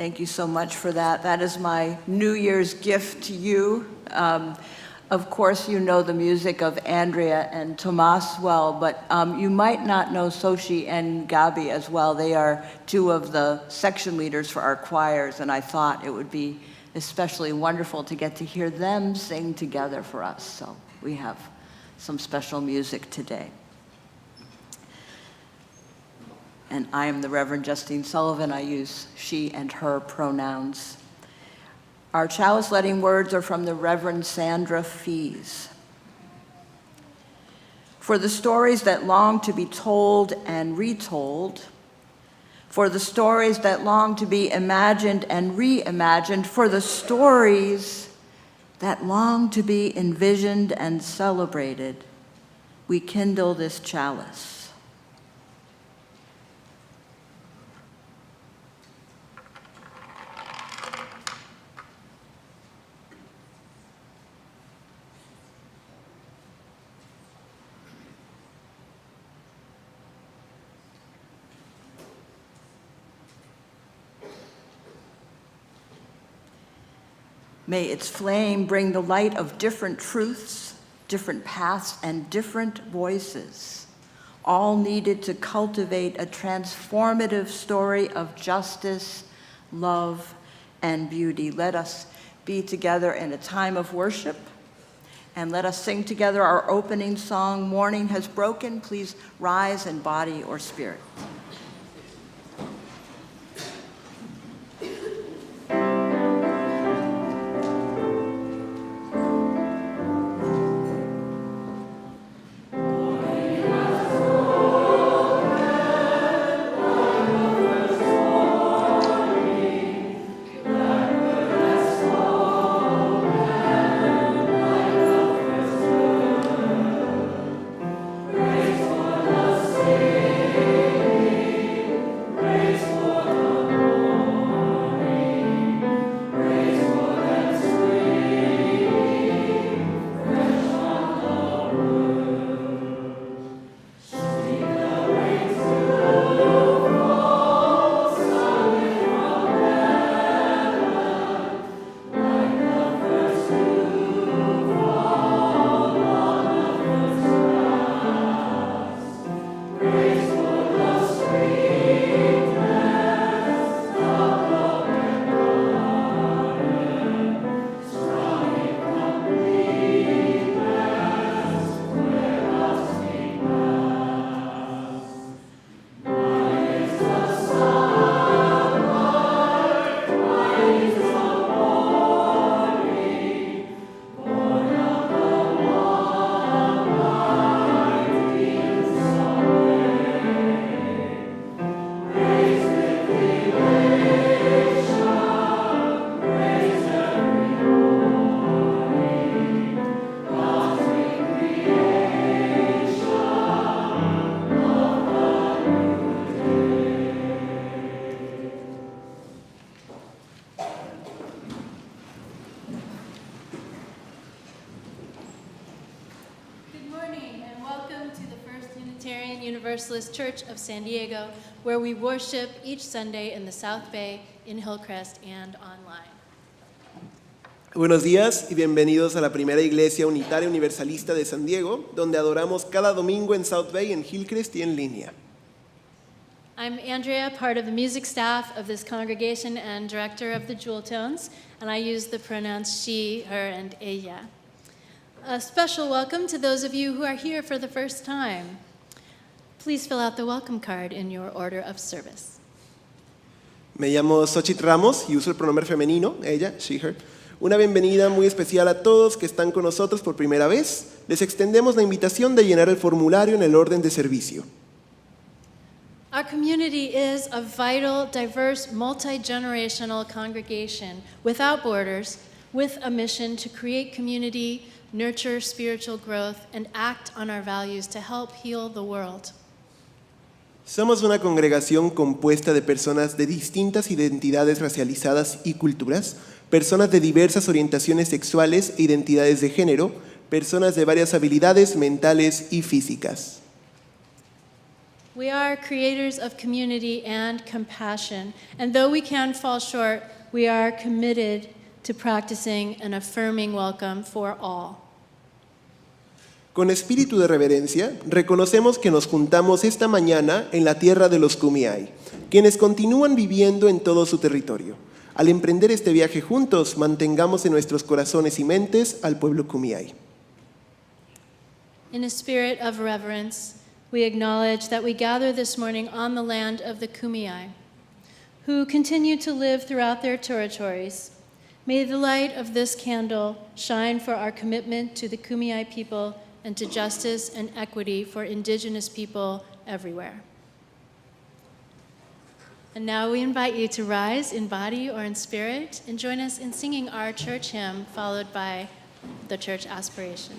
Thank you so much for that. That is my New Year's gift to you. Of course, you know the music of Andrea and Tomas well, but you might not know Soshi and Gabi as well. They are two of the section leaders for our choirs, and I thought it would be especially wonderful to get to hear them sing together for us. So we have some special music today. And I am the Reverend Justine Sullivan. I use she and her pronouns. Our chalice letting words are from the Reverend Sandra Fees. For the stories that long to be told and retold, for the stories that long to be imagined and reimagined, for the stories that long to be envisioned and celebrated, we kindle this chalice. May its flame bring the light of different truths, different paths, and different voices, all needed to cultivate a transformative story of justice, love, and beauty. Let us be together in a time of worship, and let us sing together our opening song, Morning Has Broken. Please rise in body or spirit. Unitarian Universalist Church of San Diego, where we worship each Sunday in the South Bay, in Hillcrest, and online. Buenos días y bienvenidos a la primera iglesia unitaria universalista de San Diego, donde adoramos cada domingo en South Bay, en Hillcrest y en línea. I'm Andrea, part of the music staff of this congregation and director of the Jewel Tones, and I use the pronouns she, her, and ella. A special welcome to those of you who are here for the first time. Please fill out the welcome card in your order of service. Me llamo Xochitl Ramos y uso el pronombre femenino, ella, she, her. Una bienvenida muy especial a todos que están con nosotros por primera vez. Les extendemos la invitación de llenar el formulario en el orden de servicio. Our community is a vital, diverse, multi-generational congregation without borders, with a mission to create community, nurture spiritual growth, and act on our values to help heal the world. Somos una congregación compuesta de personas de distintas identidades racializadas y culturas, personas de diversas orientaciones sexuales e identidades de género, personas de varias habilidades mentales y físicas. We are creators of community and compassion, and though we can fall short, we are committed to practicing an affirming welcome for all. Con espíritu de reverencia, reconocemos que nos juntamos esta mañana en la tierra de los Kumeyaay, quienes continúan viviendo en todo su territorio. Al emprender este viaje juntos, mantengamos en nuestros corazones y mentes al pueblo Kumeyaay. In a spirit of reverence, we acknowledge that we gather this morning on the land of the Kumeyaay, who continue to live throughout their territories. May the light of this candle shine for our commitment to the Kumeyaay people and to justice and equity for indigenous people everywhere. And now we invite you to rise in body or in spirit and join us in singing our church hymn, followed by the church aspiration.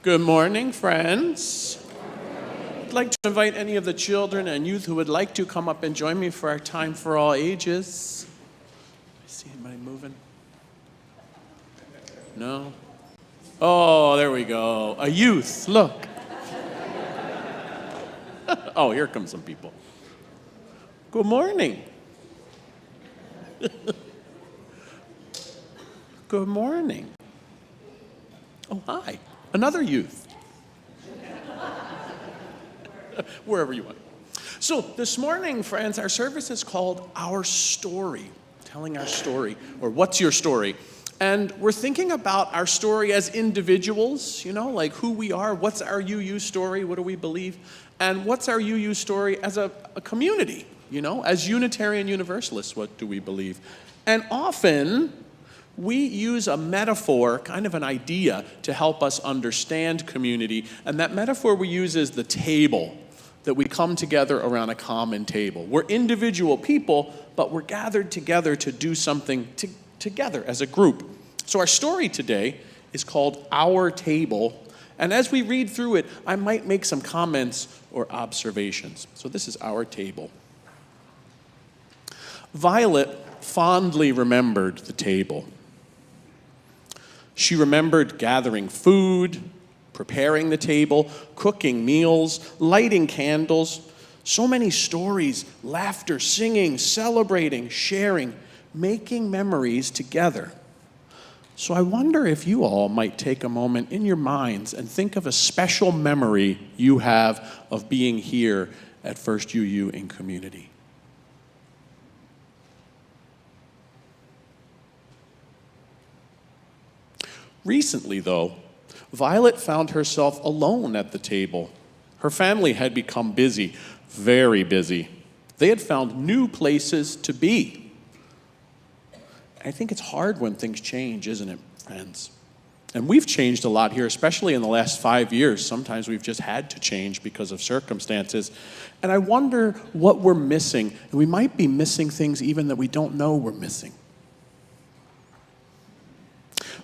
Good morning, friends. I'd like to invite any of the children and youth who would like to come up and join me for our time for all ages. I see anybody moving? No? Oh, there we go. A youth, look. Oh, here come some people. Good morning. Good morning. Oh, hi. Another youth. Wherever you want. So this morning, friends, our service is called Our Story, telling our story, or what's your story? And we're thinking about our story as individuals, like who we are, what's our yoUUr story, what do we believe, and what's our yoUUr story as a community, as Unitarian Universalists, what do we believe? And often, we use a metaphor, kind of an idea, to help us understand community. And that metaphor we use is the table, that we come together around a common table. We're individual people, but we're gathered together to do something together as a group. So our story today is called Our Table. And as we read through it, I might make some comments or observations. So this is Our Table. Violet fondly remembered the table. She remembered gathering food, preparing the table, cooking meals, lighting candles. So many stories, laughter, singing, celebrating, sharing, making memories together. So I wonder if you all might take a moment in your minds and think of a special memory you have of being here at First yoUUr in community. Recently, though, Violet found herself alone at the table. Her family had become busy, very busy. They had found new places to be. I think it's hard when things change, isn't it, friends? And we've changed a lot here, especially in the last 5 years. Sometimes we've just had to change because of circumstances. And I wonder what we're missing. And we might be missing things even that we don't know we're missing.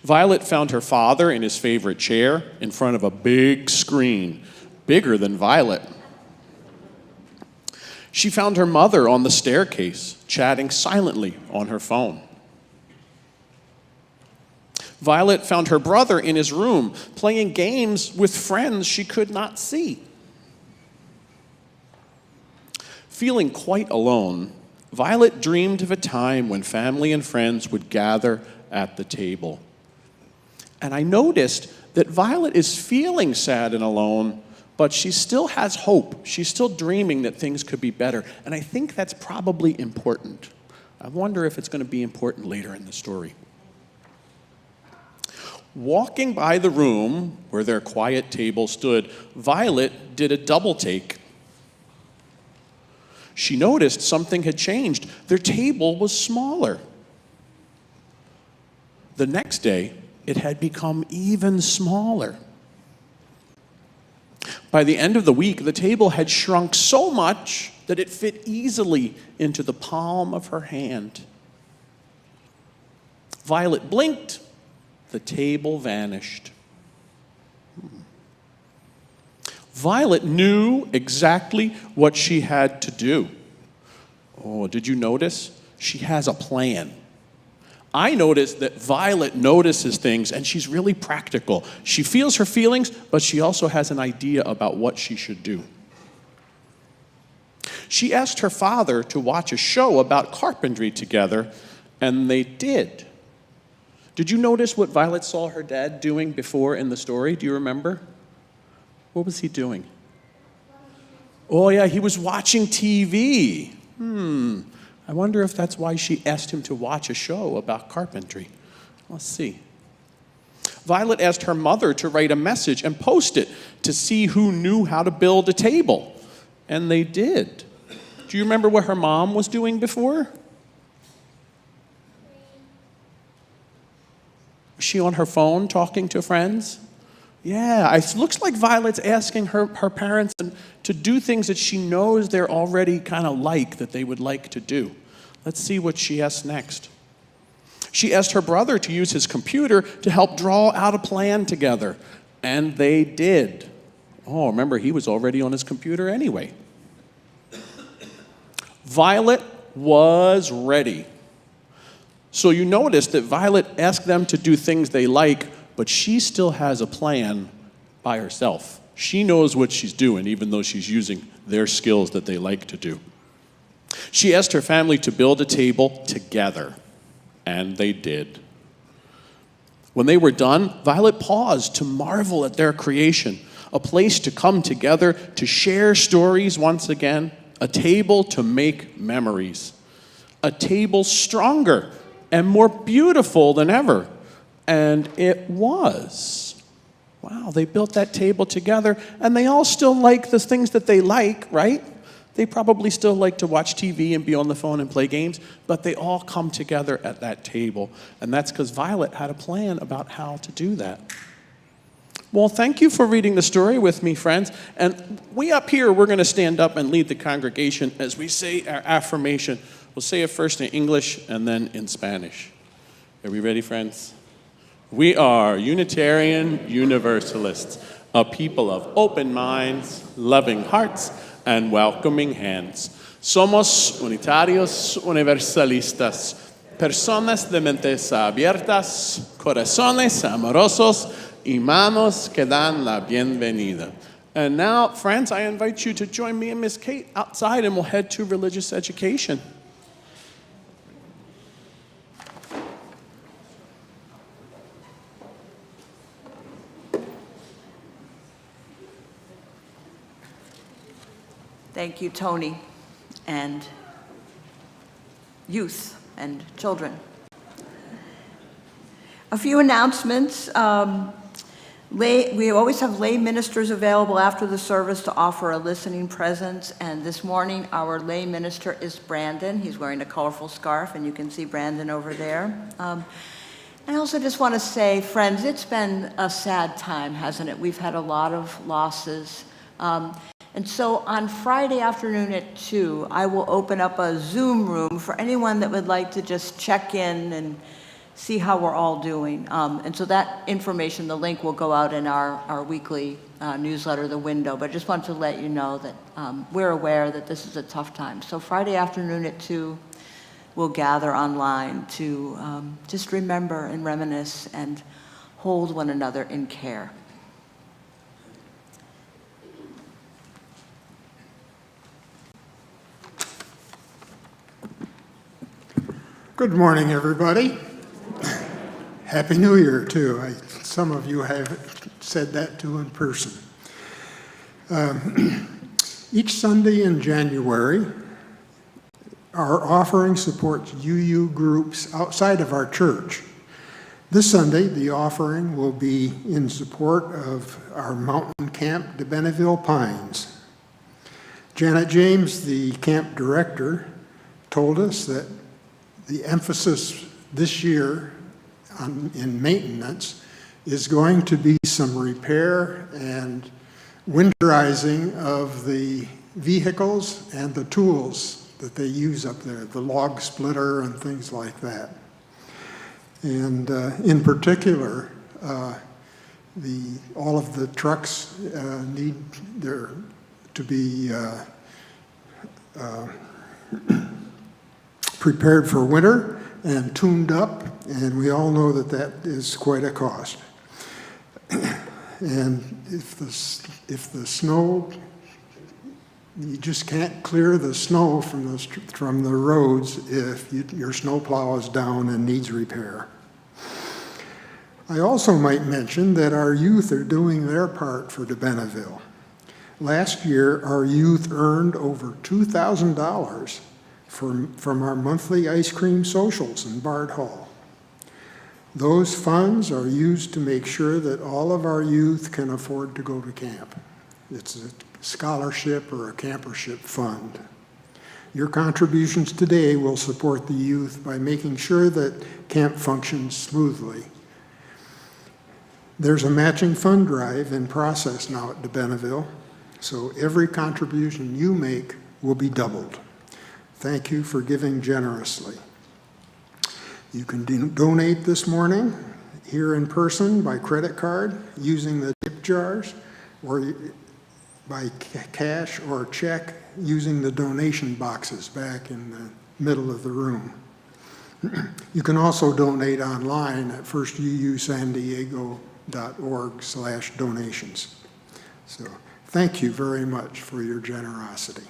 Violet found her father in his favorite chair in front of a big screen, bigger than Violet. She found her mother on the staircase, chatting silently on her phone. Violet found her brother in his room, playing games with friends she could not see. Feeling quite alone, Violet dreamed of a time when family and friends would gather at the table. And I noticed that Violet is feeling sad and alone, but she still has hope. She's still dreaming that things could be better. And I think that's probably important. I wonder if it's going to be important later in the story. Walking by the room where their quiet table stood, Violet did a double take. She noticed something had changed. Their table was smaller. The next day, it had become even smaller. By the end of the week, the table had shrunk so much that it fit easily into the palm of her hand. Violet blinked. The table vanished. Violet knew exactly what she had to do. Oh, did you notice? She has a plan. I noticed that Violet notices things, and she's really practical. She feels her feelings, but she also has an idea about what she should do. She asked her father to watch a show about carpentry together, and they did. Did you notice what Violet saw her dad doing before in the story? Do you remember? What was he doing? Oh, yeah, he was watching TV. I wonder if that's why she asked him to watch a show about carpentry. Let's see. Violet asked her mother to write a message and post it to see who knew how to build a table. And they did. Do you remember what her mom was doing before? Was she on her phone talking to friends? Yeah, it looks like Violet's asking her parents to do things that she knows they're already kind of like, that they would like to do. Let's see what she asks next. She asked her brother to use his computer to help draw out a plan together. And they did. Oh, remember, he was already on his computer anyway. Violet was ready. So you notice that Violet asked them to do things they like, but she still has a plan by herself. She knows what she's doing, even though she's using their skills that they like to do. She asked her family to build a table together, and they did. When they were done, Violet paused to marvel at their creation, a place to come together to share stories once again, a table to make memories, a table stronger and more beautiful than ever. And it was. Wow, they built that table together, and they all still like the things that they like, right? They probably still like to watch TV and be on the phone and play games, but they all come together at that table. And that's because Violet had a plan about how to do that. Well, thank you for reading the story with me, friends. And we up here, we're going to stand up and lead the congregation as we say our affirmation. We'll say it first in English and then in Spanish. Are we ready, friends? We are Unitarian Universalists, a people of open minds, loving hearts, and welcoming hands. Somos unitarios universalistas, personas de mentes abiertas, corazones amorosos, y manos que dan la bienvenida. And now, friends, I invite you to join me and Miss Kate outside, and we'll head to religious education. Thank you, Tony, and youth and children. A few announcements. We always have lay ministers available after the service to offer a listening presence, and this morning our lay minister is Brandon. He's wearing a colorful scarf, and you can see Brandon over there. I also just want to say, friends, it's been a sad time, hasn't it? We've had a lot of losses. And so on Friday afternoon at 2, I will open up a Zoom room for anyone that would like to just check in and see how we're all doing. And so that information, the link will go out in our weekly newsletter, The Window. But I just wanted to let you know that we're aware that this is a tough time. So Friday afternoon at 2, we'll gather online to just remember and reminisce and hold one another in care. Good morning, everybody. Happy New Year, too. Some of you have said that too in person. Each Sunday in January, our offering supports yoUUr groups outside of our church. This Sunday, the offering will be in support of our mountain camp, de Benneville Pines. Janet James, the camp director, told us that the emphasis this year in maintenance is going to be some repair and winterizing of the vehicles and the tools that they use up there, the log splitter and things like that. And in particular, all of the trucks need to be prepared for winter and tuned up, and we all know that that is quite a cost. And if the snow, you just can't clear the snow from the roads if your snowplow is down and needs repair. I also might mention that our youth are doing their part for de Benneville. Last year, our youth earned over $2,000 from our monthly ice cream socials in Bard Hall. Those funds are used to make sure that all of our youth can afford to go to camp. It's a scholarship or a campership fund. Your contributions today will support the youth by making sure that camp functions smoothly. There's a matching fund drive in process now at de Benneville, so every contribution you make will be doubled. Thank you for giving generously. You can donate this morning here in person by credit card using the tip jars, or by cash or check using the donation boxes back in the middle of the room. You can also donate online at firstuusandiego.org/donations. So thank you very much for your generosity.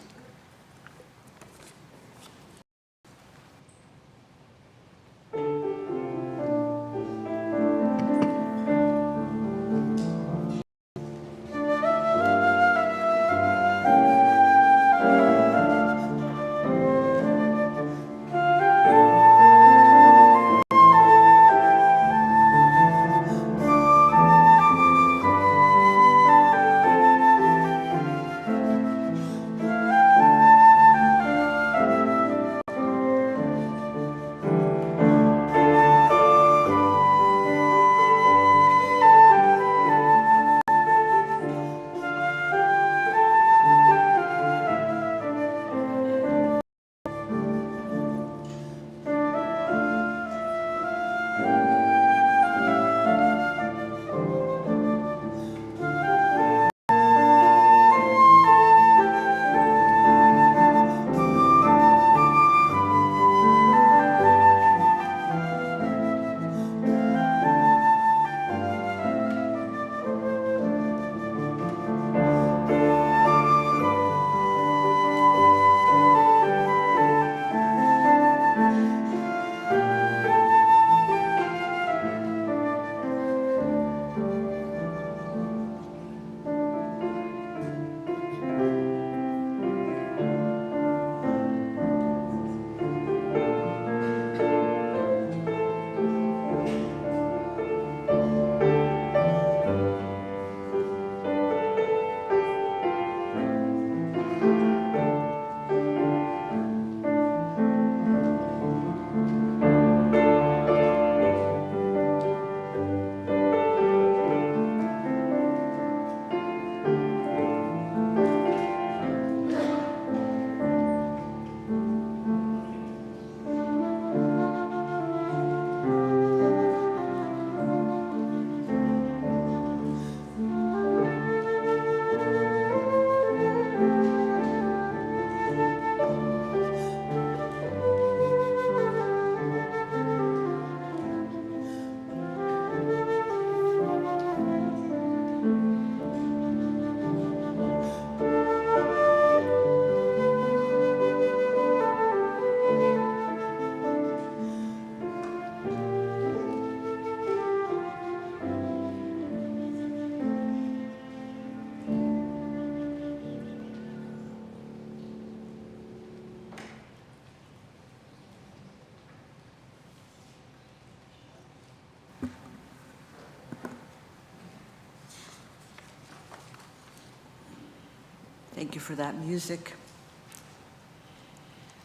Thank you for that music.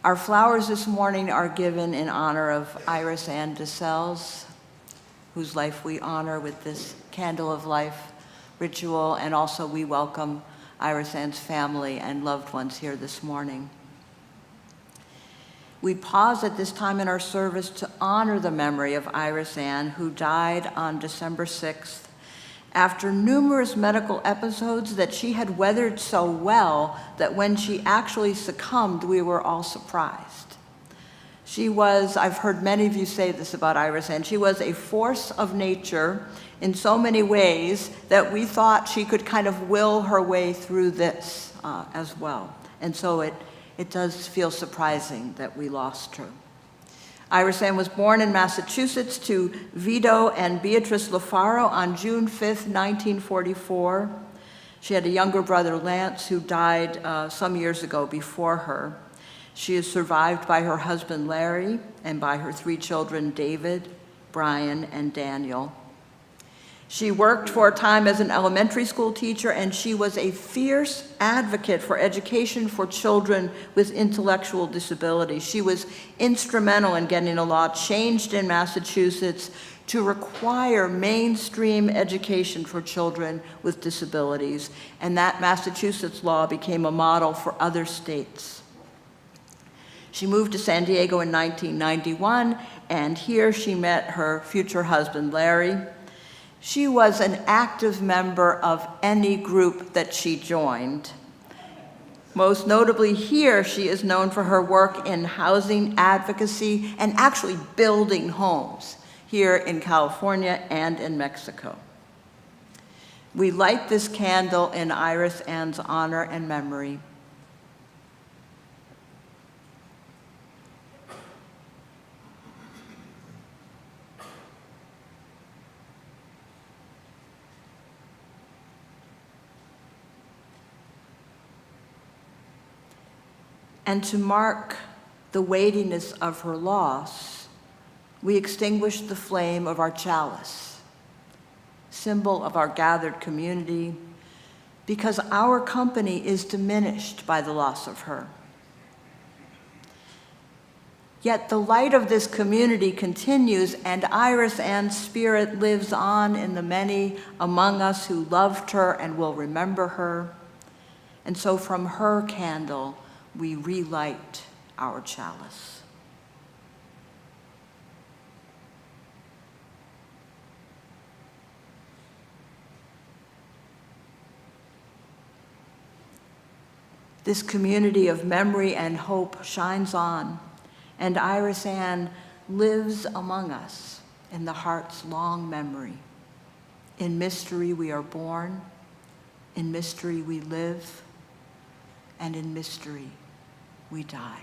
Our flowers this morning are given in honor of Iris Ann DeSales, whose life we honor with this Candle of Life ritual, and also we welcome Iris Ann's family and loved ones here this morning. We pause at this time in our service to honor the memory of Iris Ann, who died on December 6th after numerous medical episodes that she had weathered so well that when she actually succumbed, we were all surprised. She was, I've heard many of you say this about Iris Ann, she was a force of nature in so many ways that we thought she could kind of will her way through this as well. And so it does feel surprising that we lost her. Iris Ann was born in Massachusetts to Vito and Beatrice Lafaro on June 5th, 1944. She had a younger brother, Lance, who died some years ago before her. She is survived by her husband, Larry, and by her 3 children, David, Brian, and Daniel. She worked for a time as an elementary school teacher, and she was a fierce advocate for education for children with intellectual disabilities. She was instrumental in getting a law changed in Massachusetts to require mainstream education for children with disabilities, and that Massachusetts law became a model for other states. She moved to San Diego in 1991, and here she met her future husband, Larry. She was an active member of any group that she joined. Most notably here, she is known for her work in housing advocacy and actually building homes here in California and in Mexico. We light this candle in Iris Ann's honor and memory. And to mark the weightiness of her loss, we extinguish the flame of our chalice, symbol of our gathered community, because our company is diminished by the loss of her. Yet the light of this community continues, and Iris Ann's spirit lives on in the many among us who loved her and will remember her. And so from her candle, we relight our chalice. This community of memory and hope shines on, and Iris Ann lives among us in the heart's long memory. In mystery we are born, in mystery we live, and in mystery we die.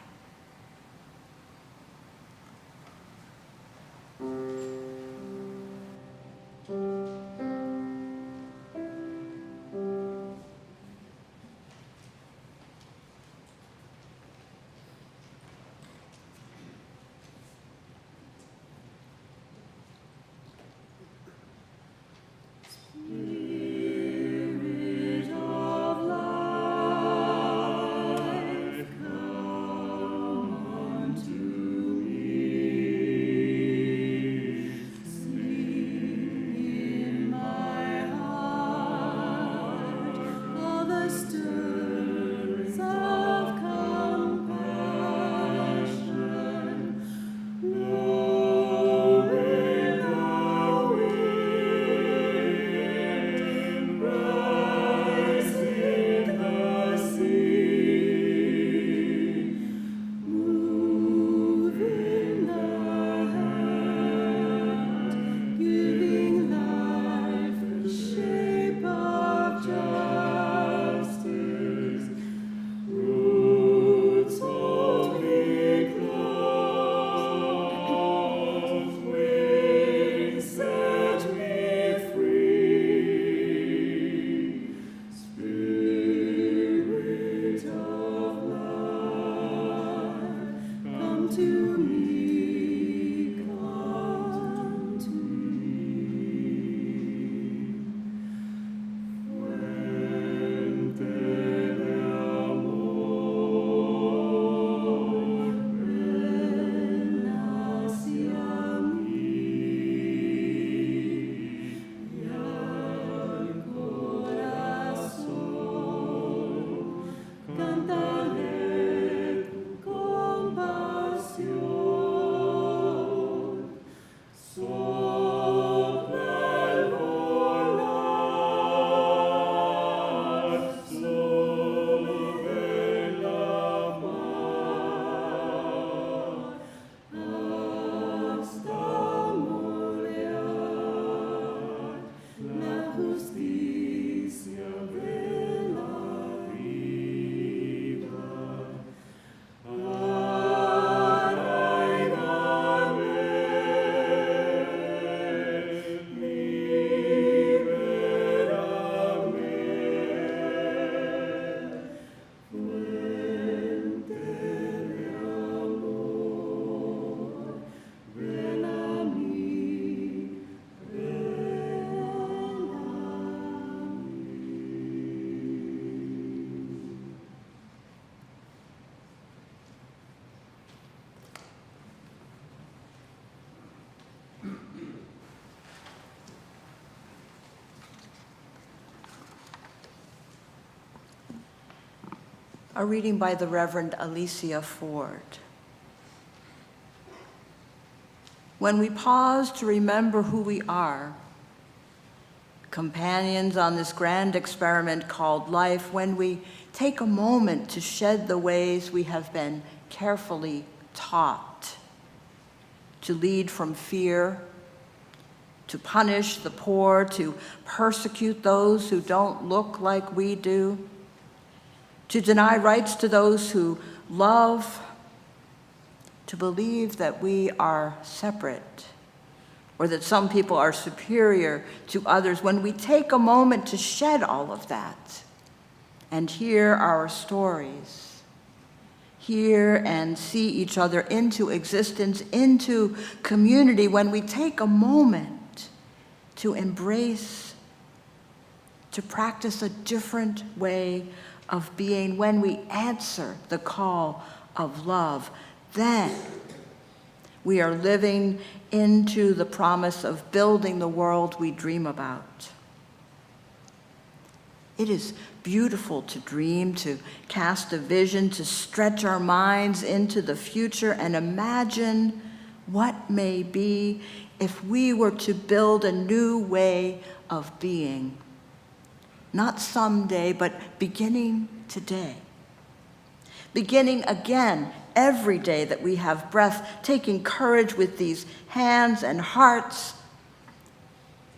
A reading by the Reverend Alicia Ford. When we pause to remember who we are, companions on this grand experiment called life, when we take a moment to shed the ways we have been carefully taught, to lead from fear, to punish the poor, to persecute those who don't look like we do, to deny rights to those who love, to believe that we are separate, or that some people are superior to others, when we take a moment to shed all of that and hear our stories, hear and see each other into existence, into community, when we take a moment to embrace, to practice a different way of being, when we answer the call of love, then we are living into the promise of building the world we dream about. It is beautiful to dream, to cast a vision, to stretch our minds into the future and imagine what may be if we were to build a new way of being. Not someday, but beginning today. Beginning again every day that we have breath, taking courage with these hands and hearts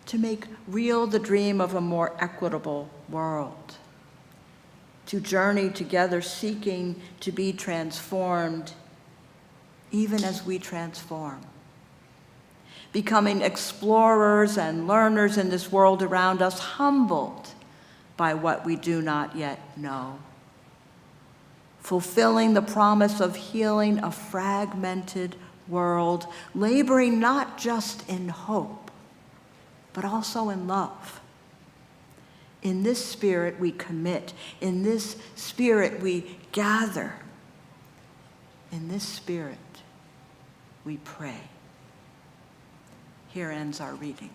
to make real the dream of a more equitable world. To journey together seeking to be transformed even as we transform. Becoming explorers and learners in this world around us, humbled by what we do not yet know. Fulfilling the promise of healing a fragmented world, laboring not just in hope, but also in love. In this spirit we commit. In this spirit we gather. In this spirit we pray. Here ends our reading.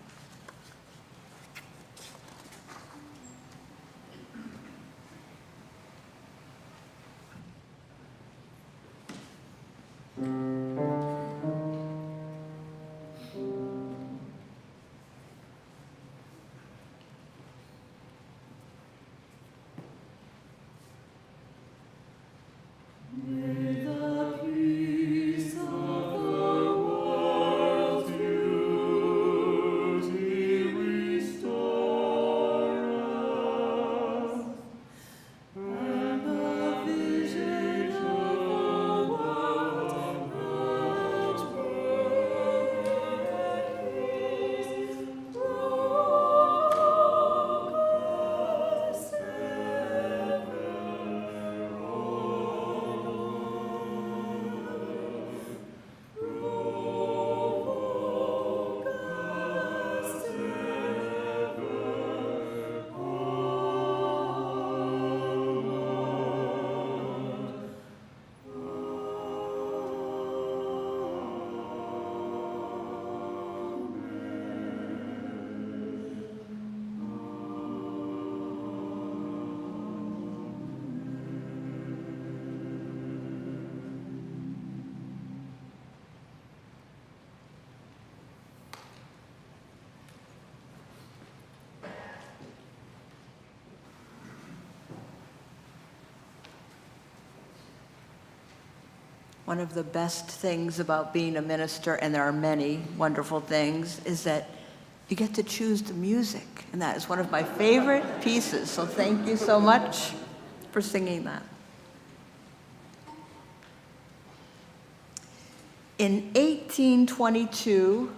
One of the best things about being a minister, and there are many wonderful things, is that you get to choose the music. And that is one of my favorite pieces. So thank you so much for singing that. In 1822,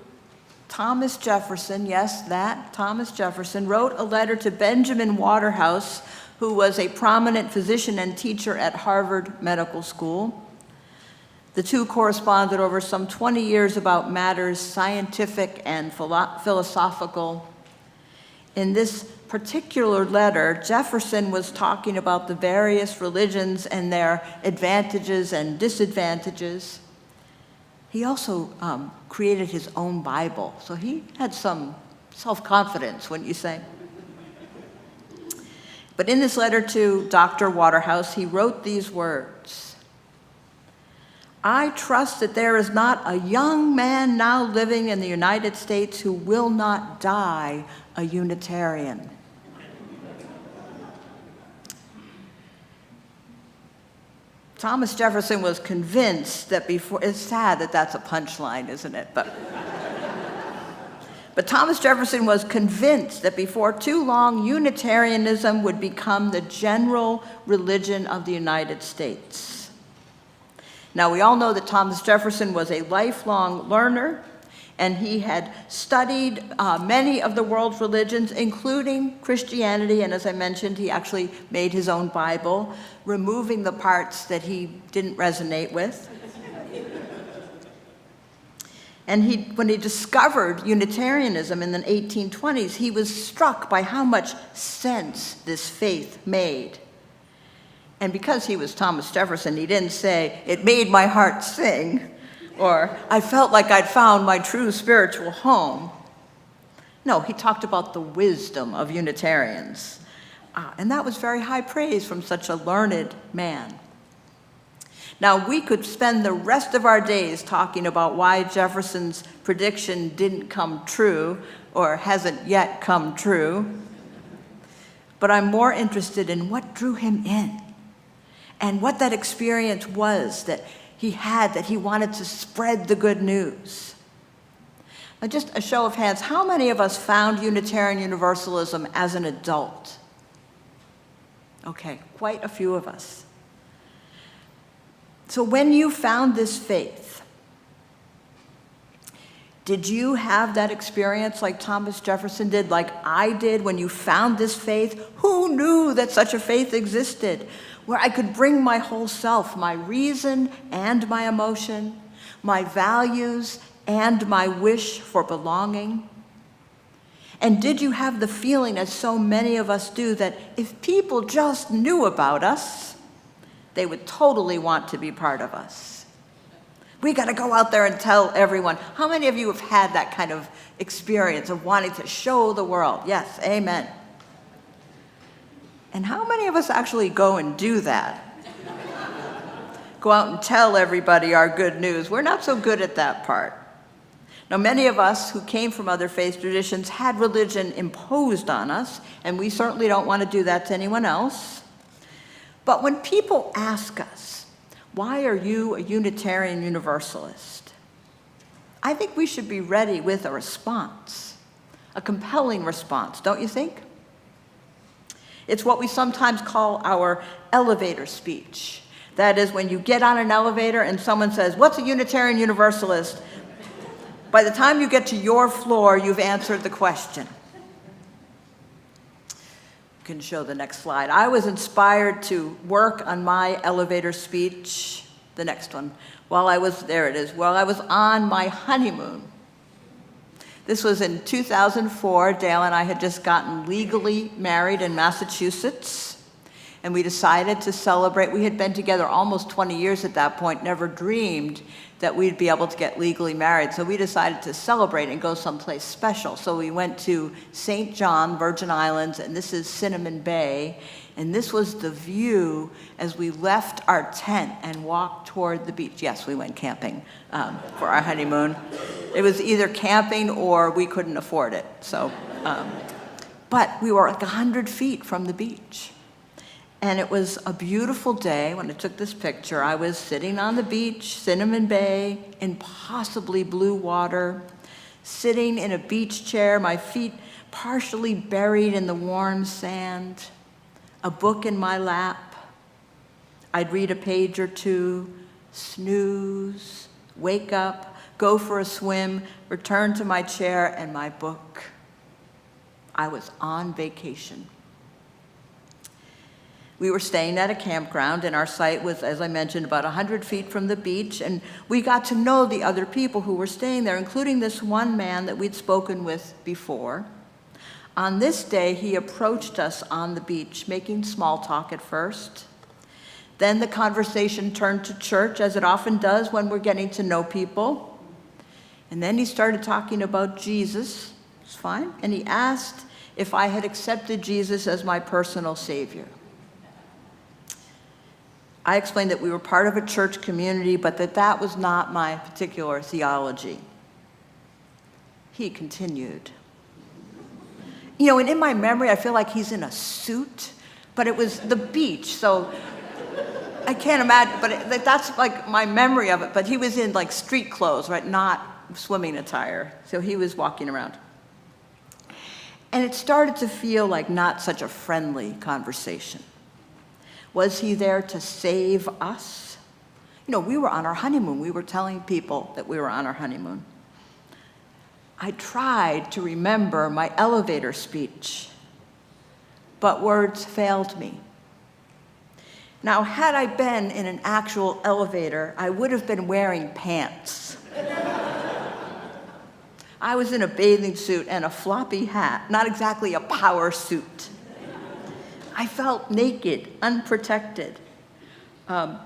Thomas Jefferson, yes, that Thomas Jefferson, wrote a letter to Benjamin Waterhouse, who was a prominent physician and teacher at Harvard Medical School. The two corresponded over some 20 years about matters scientific and philosophical. In this particular letter, Jefferson was talking about the various religions and their advantages and disadvantages. He also created his own Bible, so he had some self-confidence, wouldn't you say? But in this letter to Dr. Waterhouse, he wrote these words: "I trust that there is not a young man now living in the United States who will not die a Unitarian." Thomas Jefferson was convinced that before, it's sad that that's a punchline, isn't it? But Thomas Jefferson was convinced that before too long, Unitarianism would become the general religion of the United States. Now, we all know that Thomas Jefferson was a lifelong learner, and he had studied many of the world's religions, including Christianity, and as I mentioned, he actually made his own Bible, removing the parts that he didn't resonate with. And when he discovered Unitarianism in the 1820s, he was struck by how much sense this faith made. And because he was Thomas Jefferson, he didn't say, "It made my heart sing," or "I felt like I'd found my true spiritual home." No, he talked about the wisdom of Unitarians. And that was very high praise from such a learned man. Now, we could spend the rest of our days talking about why Jefferson's prediction didn't come true or hasn't yet come true. But I'm more interested in what drew him in and what that experience was that he had, that he wanted to spread the good news. Now, just a show of hands, how many of us found Unitarian Universalism as an adult? Okay, quite a few of us. So when you found this faith, did you have that experience like Thomas Jefferson did, like I did when you found this faith? Who knew that such a faith existed, where I could bring my whole self, my reason and my emotion, my values and my wish for belonging? And did you have the feeling, as so many of us do, that if people just knew about us, they would totally want to be part of us? We got to go out there and tell everyone. How many of you have had that kind of experience of wanting to show the world? Yes, amen. And how many of us actually go and do that? Go out and tell everybody our good news. We're not so good at that part. Now, many of us who came from other faith traditions had religion imposed on us, and we certainly don't want to do that to anyone else. But when people ask us, "Why are you a Unitarian Universalist?" I think we should be ready with a response, a compelling response, don't you think? It's what we sometimes call our elevator speech. That is, when you get on an elevator and someone says, "What's a Unitarian Universalist?" By the time you get to your floor, you've answered the question. You can show the next slide. I was inspired to work on my elevator speech, the next one, while I was on my honeymoon. This was in 2004. Dale and I had just gotten legally married in Massachusetts, and we decided to celebrate. We had been together almost 20 years at that point, never dreamed that we'd be able to get legally married. So we decided to celebrate and go someplace special. So we went to St. John, Virgin Islands, and this is Cinnamon Bay. And this was the view as we left our tent and walked toward the beach. Yes, we went camping for our honeymoon. It was either camping or we couldn't afford it. So, but we were like 100 feet from the beach. And it was a beautiful day when I took this picture. I was sitting on the beach, Cinnamon Bay, in possibly blue water, sitting in a beach chair, my feet partially buried in the warm sand, a book in my lap. I'd read a page or two, snooze, wake up, go for a swim, return to my chair and my book. I was on vacation. We were staying at a campground, and our site was, as I mentioned, about 100 feet from the beach, and we got to know the other people who were staying there, including this one man that we'd spoken with before. On this day, he approached us on the beach, making small talk at first. Then the conversation turned to church, as it often does when we're getting to know people. And then he started talking about Jesus. It's fine. And he asked if I had accepted Jesus as my personal Savior. I explained that we were part of a church community, but that was not my particular theology. He continued. You know, and in my memory, I feel like he's in a suit, but it was the beach, so I can't imagine, but that's like my memory of it. But he was in like street clothes, right? Not swimming attire. So he was walking around. And it started to feel like not such a friendly conversation. Was he there to save us? You know, we were on our honeymoon. We were telling people that we were on our honeymoon. I tried to remember my elevator speech, but words failed me. Now, had I been in an actual elevator, I would have been wearing pants. I was in a bathing suit and a floppy hat, not exactly a power suit. I felt naked, unprotected. And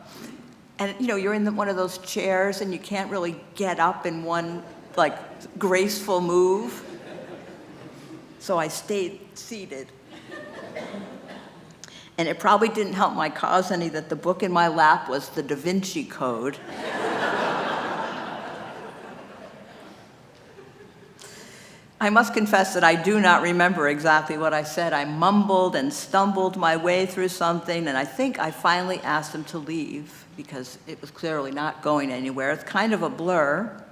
you know, you're in one of those chairs and you can't really get up in one like graceful move. So I stayed seated. And it probably didn't help my cause any that the book in my lap was the Da Vinci Code. I must confess that I do not remember exactly what I said. I mumbled and stumbled my way through something, and I think I finally asked him to leave because it was clearly not going anywhere. It's kind of a blur.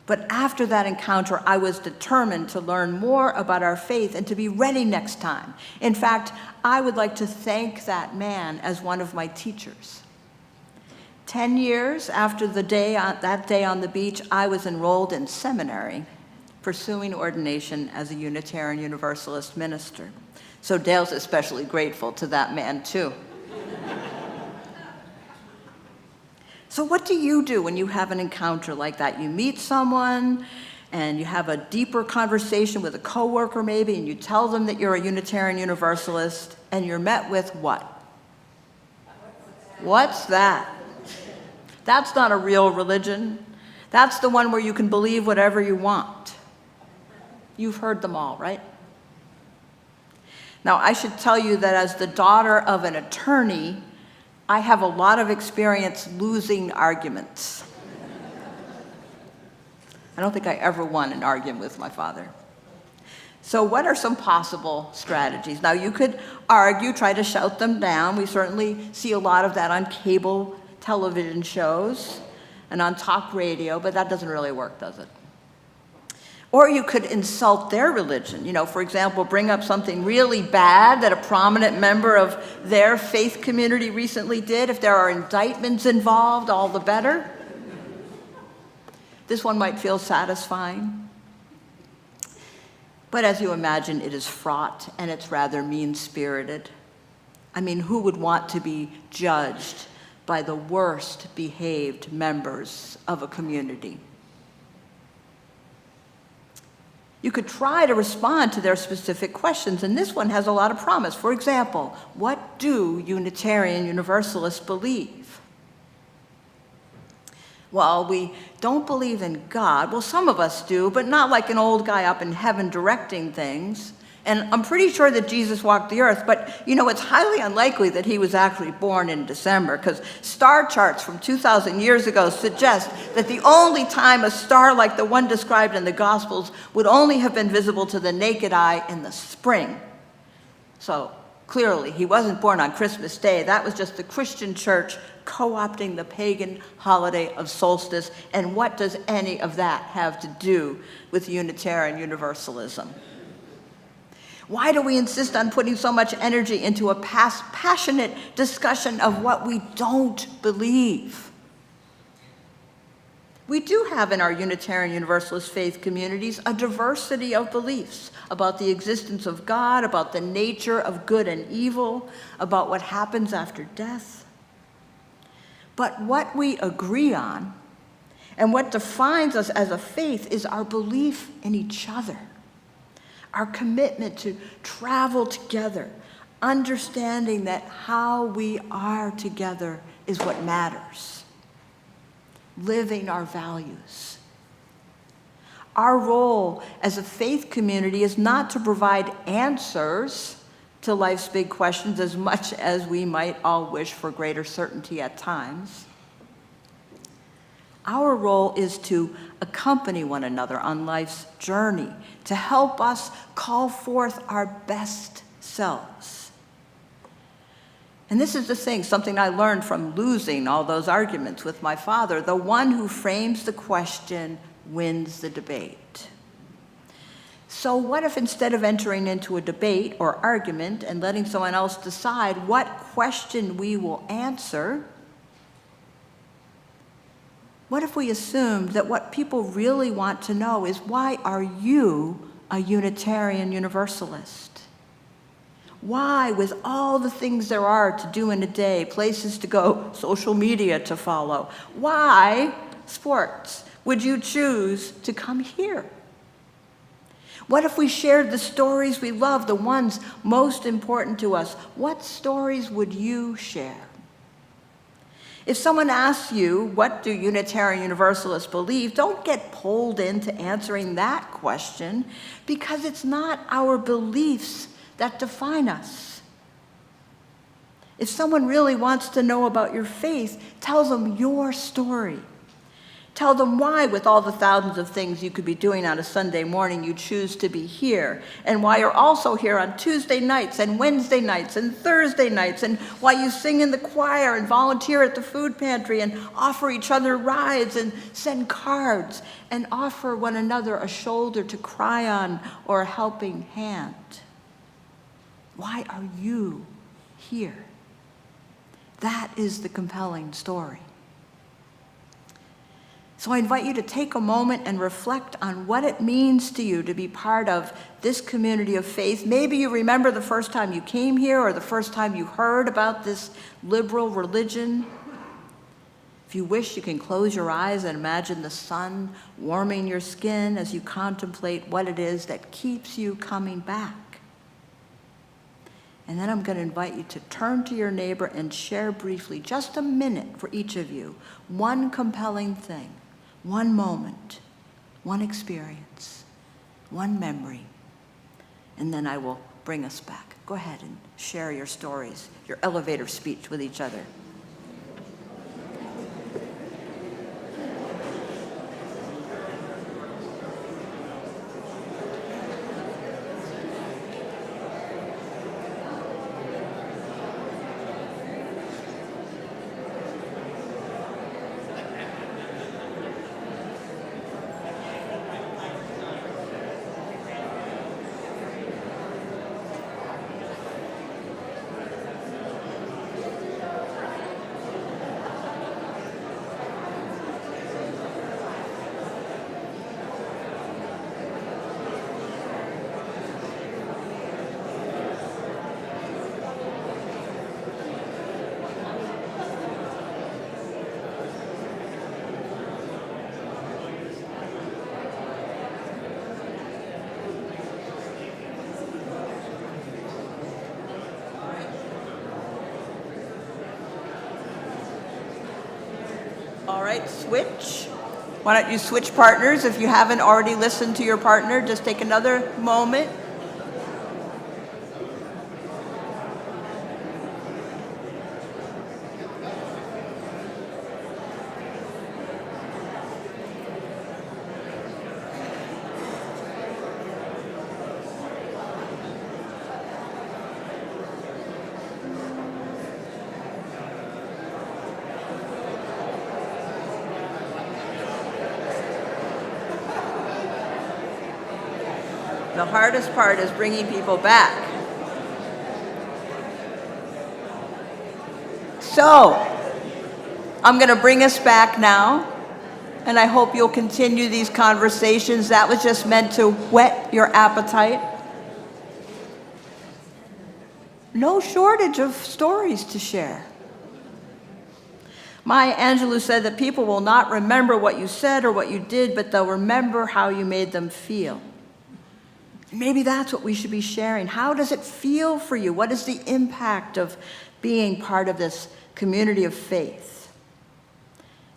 But after that encounter, I was determined to learn more about our faith and to be ready next time. In fact, I would like to thank that man as one of my teachers. 10 years after that day on the beach, I was enrolled in seminary, pursuing ordination as a Unitarian Universalist minister. So Dale's especially grateful to that man, too. So what do you do when you have an encounter like that? You meet someone, and you have a deeper conversation with a coworker maybe, and you tell them that you're a Unitarian Universalist, and you're met with what? What's that? That's not a real religion. That's the one where you can believe whatever you want. You've heard them all, right? Now, I should tell you that as the daughter of an attorney, I have a lot of experience losing arguments. I don't think I ever won an argument with my father. So what are some possible strategies? Now, you could argue, try to shout them down. We certainly see a lot of that on cable television shows and on talk radio, but that doesn't really work, does it? Or you could insult their religion. You know, for example, bring up something really bad that a prominent member of their faith community recently did. If there are indictments involved, all the better. This one might feel satisfying. But as you imagine, it is fraught and it's rather mean-spirited. I mean, who would want to be judged by the worst behaved members of a community? You could try to respond to their specific questions, and this one has a lot of promise. For example, what do Unitarian Universalists believe? Well, we don't believe in God. Well, some of us do, but not like an old guy up in heaven directing things. And I'm pretty sure that Jesus walked the earth, but you know, it's highly unlikely that he was actually born in December, because star charts from 2,000 years ago suggest that the only time a star like the one described in the Gospels would only have been visible to the naked eye in the spring. So clearly, he wasn't born on Christmas Day. That was just the Christian church co-opting the pagan holiday of solstice. And what does any of that have to do with Unitarian Universalism? Why do we insist on putting so much energy into a passionate discussion of what we don't believe? We do have in our Unitarian Universalist faith communities a diversity of beliefs about the existence of God, about the nature of good and evil, about what happens after death. But what we agree on and what defines us as a faith is our belief in each other. Our commitment to travel together, understanding that how we are together is what matters. Living our values. Our role as a faith community is not to provide answers to life's big questions as much as we might all wish for greater certainty at times. Our role is to accompany one another on life's journey, to help us call forth our best selves. And this is the thing, something I learned from losing all those arguments with my father. The one who frames the question wins the debate. So what if instead of entering into a debate or argument and letting someone else decide what question we will answer, what if we assumed that what people really want to know is, why are you a Unitarian Universalist? Why, with all the things there are to do in a day, places to go, social media to follow, why, sports, would you choose to come here? What if we shared the stories we love, the ones most important to us? What stories would you share? If someone asks you, what do Unitarian Universalists believe, don't get pulled into answering that question, because it's not our beliefs that define us. If someone really wants to know about your faith, tell them your story. Tell them why, with all the thousands of things you could be doing on a Sunday morning, you choose to be here, and why you're also here on Tuesday nights and Wednesday nights and Thursday nights, and why you sing in the choir and volunteer at the food pantry and offer each other rides and send cards and offer one another a shoulder to cry on or a helping hand. Why are you here? That is the compelling story. So I invite you to take a moment and reflect on what it means to you to be part of this community of faith. Maybe you remember the first time you came here or the first time you heard about this liberal religion. If you wish, you can close your eyes and imagine the sun warming your skin as you contemplate what it is that keeps you coming back. And then I'm going to invite you to turn to your neighbor and share briefly, just a minute for each of you, one compelling thing, one moment, one experience, one memory. And then I will bring us back. Go ahead and share your stories, your elevator speech with each other. All right, switch. Why don't you switch partners? If you haven't already listened to your partner, just take another moment. The hardest part is bringing people back. So, I'm going to bring us back now, and I hope you'll continue these conversations. That was just meant to whet your appetite. No shortage of stories to share. Maya Angelou said that people will not remember what you said or what you did, but they'll remember how you made them feel. Maybe that's what we should be sharing. How does it feel for you? What is the impact of being part of this community of faith?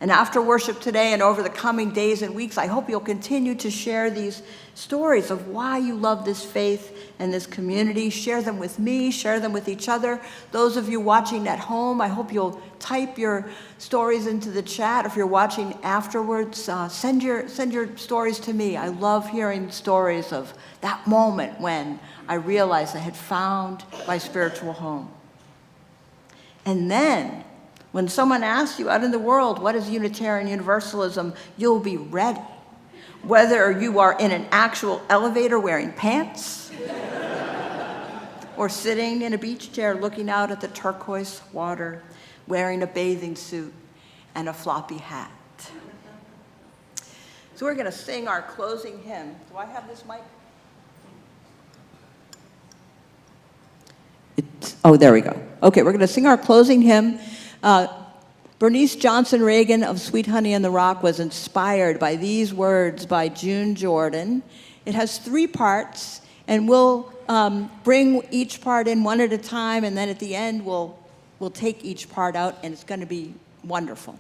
And after worship today and over the coming days and weeks, I hope you'll continue to share these stories of why you love this faith and this community. Share them with me, share them with each other. Those of you watching at home, I hope you'll type your stories into the chat. If you're watching afterwards, send your stories to me. I love hearing stories of that moment when I realized I had found my spiritual home. And then, when someone asks you out in the world, what is Unitarian Universalism, you'll be ready. Whether you are in an actual elevator wearing pants or sitting in a beach chair looking out at the turquoise water, wearing a bathing suit and a floppy hat. So we're going to sing our closing hymn. Do I have this mic? Oh, there we go. Okay, we're going to sing our closing hymn. Bernice Johnson Reagan of Sweet Honey in the Rock was inspired by these words by June Jordan. It has 3 parts, and we'll bring each part in one at a time, and then at the end we'll take each part out, and it's going to be wonderful.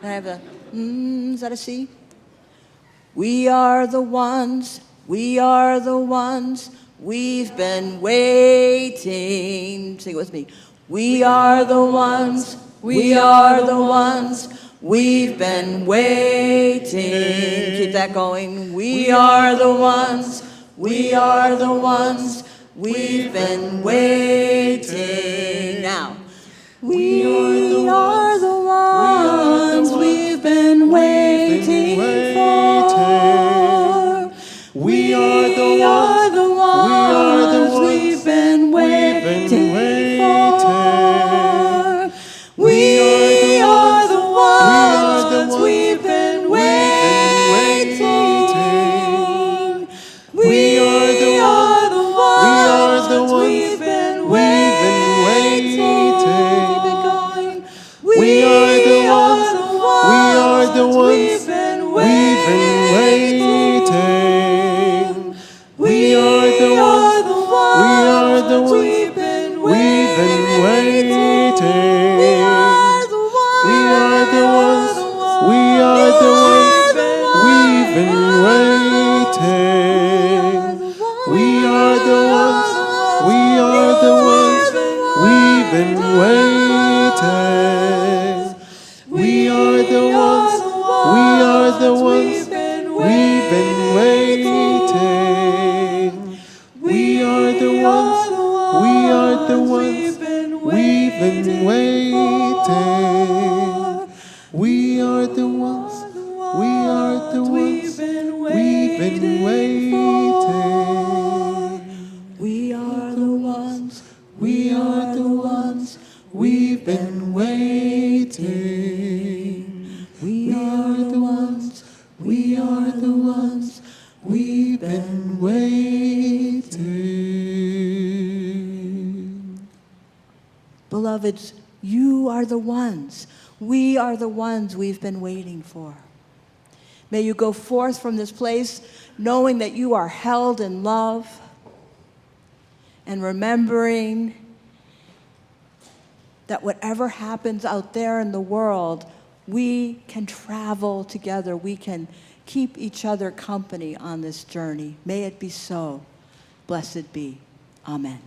And I have a, is that a C? We are the ones, we've been waiting. Sing it with me. We are the ones, we've been waiting. Keep that going. We are the ones, we've been waiting. Now, we are the ones we've been waiting for. We are the ones we've been waiting for. We are the ones we've been waiting. We are the ones we've been waiting. We are the ones we've been waiting. We are the ones we've been waiting. We are the ones we've been waiting. We are the ones we've been waiting. We are the ones we've been waiting. We are the ones we've been waiting. We are the ones we've been waiting. We are the ones we've been waiting. We are the ones we've been waiting. Beloveds, you are the ones. We are the ones we've been waiting for. May you go forth from this place knowing that you are held in love and remembering that whatever happens out there in the world, we can travel together. We can keep each other company on this journey. May it be so. Blessed be. Amen.